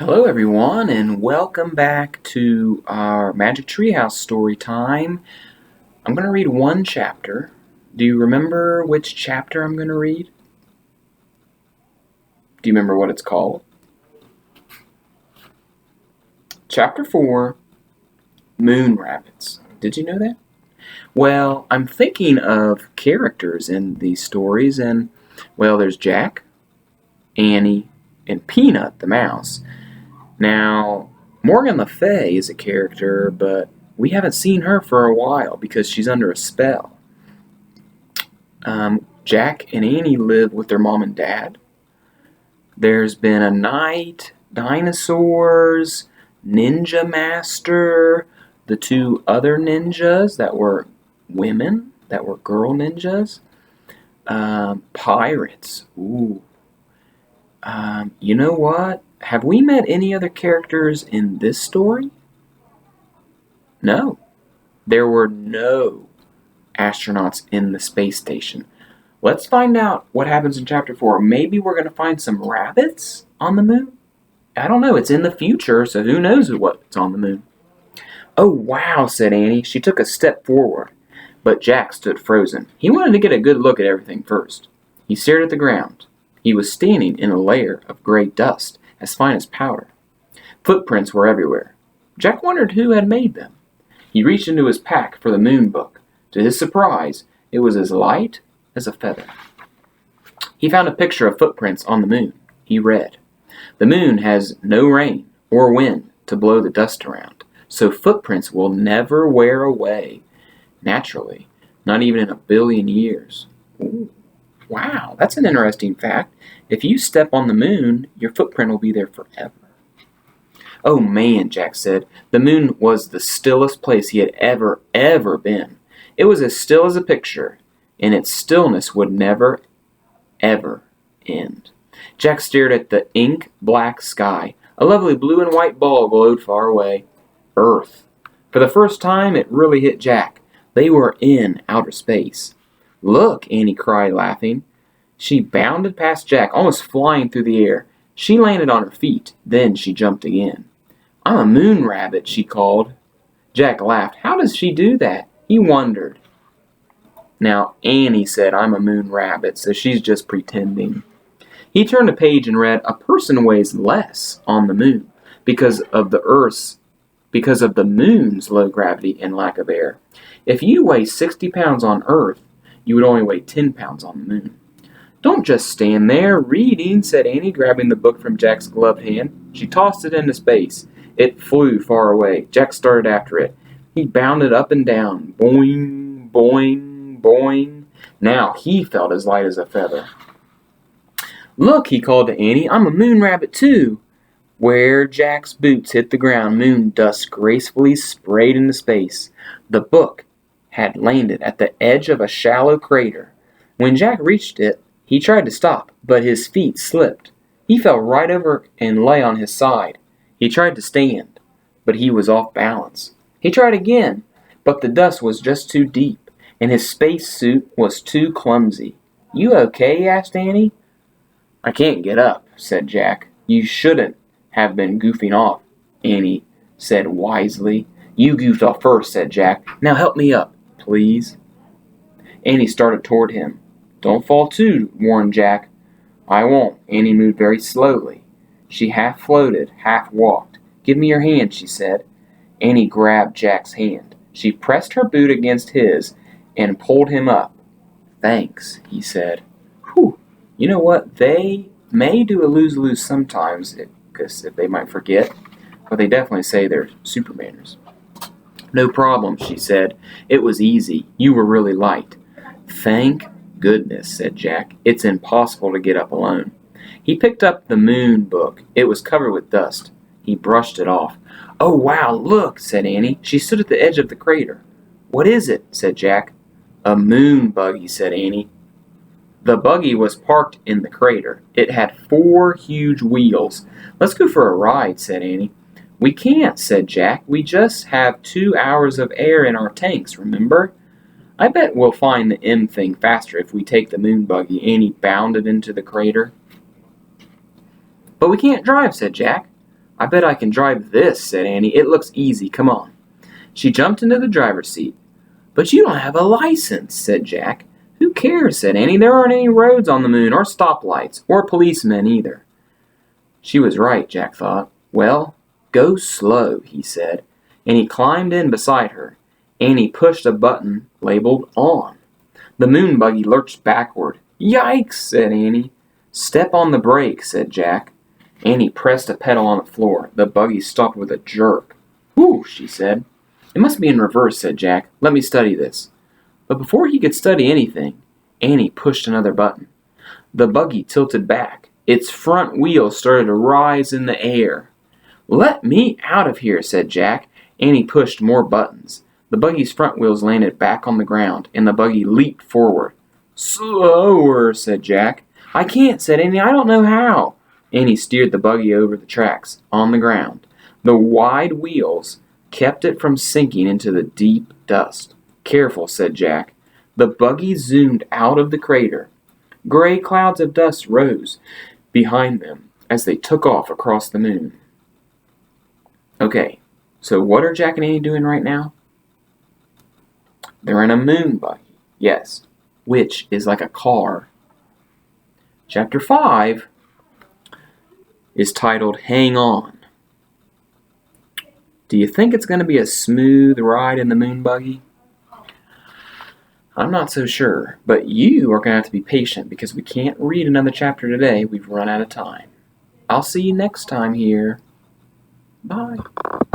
Hello everyone, and welcome back to our Magic Treehouse story time. I'm going to read one chapter. Do you remember which chapter I'm going to read? Do you remember what it's called? Chapter 4, Moon Rabbits. Did you know that? Well, I'm thinking of characters in these stories, and, well, there's Jack, Annie, and Peanut the mouse. Now, Morgan Le Fay is a character, but we haven't seen her for a while because she's under a spell. Jack and Annie live with their mom and dad. There's been a knight, dinosaurs, ninja master, the two other ninjas that were women, that were girl ninjas, pirates. Ooh. You know what? Have we met any other characters in this story? No. There were no astronauts in the space station. Let's find out what happens in Chapter 4. Maybe we're going to find some rabbits on the moon? I don't know. It's in the future, so who knows what's on the moon. Oh, wow, said Annie. She took a step forward, but Jack stood frozen. He wanted to get a good look at everything first. He stared at the ground. He was standing in a layer of gray dust, as fine as powder. Footprints were everywhere. Jack wondered who had made them. He reached into his pack for the moon book. To his surprise, it was as light as a feather. He found a picture of footprints on the moon. He read, "The moon has no rain or wind to blow the dust around, so footprints will never wear away naturally, not even in 1,000,000,000 years." Ooh. Wow, that's an interesting fact. If you step on the moon, your footprint will be there forever. Oh man, Jack said. The moon was the stillest place he had ever been. It was as still as a picture, and its stillness would never, ever end. Jack stared at the ink-black sky. A lovely blue and white ball glowed far away. Earth. For the first time, it really hit Jack. They were in outer space. "Look," Annie cried, laughing. She bounded past Jack, almost flying through the air. She landed on her feet. Then she jumped again. "I'm a moon rabbit," she called. Jack laughed. How does she do that? He wondered. Now, Annie said, "I'm a moon rabbit," so she's just pretending. He turned a page and read, "A person weighs less on the moon because of the moon's low gravity and lack of air. If you weigh 60 pounds on Earth, you would only weigh 10 pounds on the moon." "Don't just stand there reading," said Annie, grabbing the book from Jack's gloved hand. She tossed it into space. It flew far away. Jack started after it. He bounded up and down. Boing, boing, boing. Now he felt as light as a feather. "Look," he called to Annie, "I'm a moon rabbit too." Where Jack's boots hit the ground, moon dust gracefully sprayed into space. The book had landed at the edge of a shallow crater. When Jack reached it, he tried to stop, but his feet slipped. He fell right over and lay on his side. He tried to stand, but he was off balance. He tried again, but the dust was just too deep, and his space suit was too clumsy. "You okay?" asked Annie. "I can't get up," said Jack. "You shouldn't have been goofing off," Annie said wisely. "You goofed off first," said Jack. "Now help me up, please." Annie started toward him. "Don't fall too," warned Jack. "I won't." Annie moved very slowly. She half floated, half walked. "Give me your hand," she said. Annie grabbed Jack's hand. She pressed her boot against his and pulled him up. "Thanks," he said. "Whew. You know what? They may do a lose-lose sometimes, because if they might forget, but they definitely say they're Supermanners." "No problem," she said. "It was easy. You were really light." "Thank goodness," said Jack. "It's impossible to get up alone." He picked up the moon book. It was covered with dust. He brushed it off. "Oh, wow, look," said Annie. She stood at the edge of the crater. "What is it?" said Jack. "A moon buggy," said Annie. The buggy was parked in the crater. It had 4 huge wheels. "Let's go for a ride," said Annie. "We can't," said Jack. "We just have 2 hours of air in our tanks, remember?" "I bet we'll find the M thing faster if we take the moon buggy." Annie bounded into the crater. "But we can't drive," said Jack. I bet I can drive this, said Annie. It looks easy. Come on. She jumped into the driver's seat. But you don't have a license, said Jack. Who cares, said Annie. There aren't any roads on the moon, or stoplights, or policemen either. She was right, Jack thought. Well, go slow, he said, and he climbed in beside her. Annie pushed a button labeled on. The moon buggy lurched backward. Yikes, said Annie. Step on the brake, said Jack. Annie pressed a pedal on the floor. The buggy stopped with a jerk. Whew, she said. It must be in reverse, said Jack. Let me study this. But before he could study anything, Annie pushed another button. The buggy tilted back. Its front wheels started to rise in the air. Let me out of here, said Jack. Annie pushed more buttons. The buggy's front wheels landed back on the ground, and the buggy leaped forward. Slower, said Jack. I can't, said Annie. I don't know how. Annie steered the buggy over the tracks, on the ground. The wide wheels kept it from sinking into the deep dust. Careful, said Jack. The buggy zoomed out of the crater. Gray clouds of dust rose behind them as they took off across the moon. Okay, so what are Jack and Annie doing right now? They're in a moon buggy, yes, which is like a car. Chapter 5 is titled Hang On. Do you think it's going to be a smooth ride in the moon buggy? I'm not so sure, but you are going to have to be patient because we can't read another chapter today. We've run out of time. I'll see you next time here. Bye.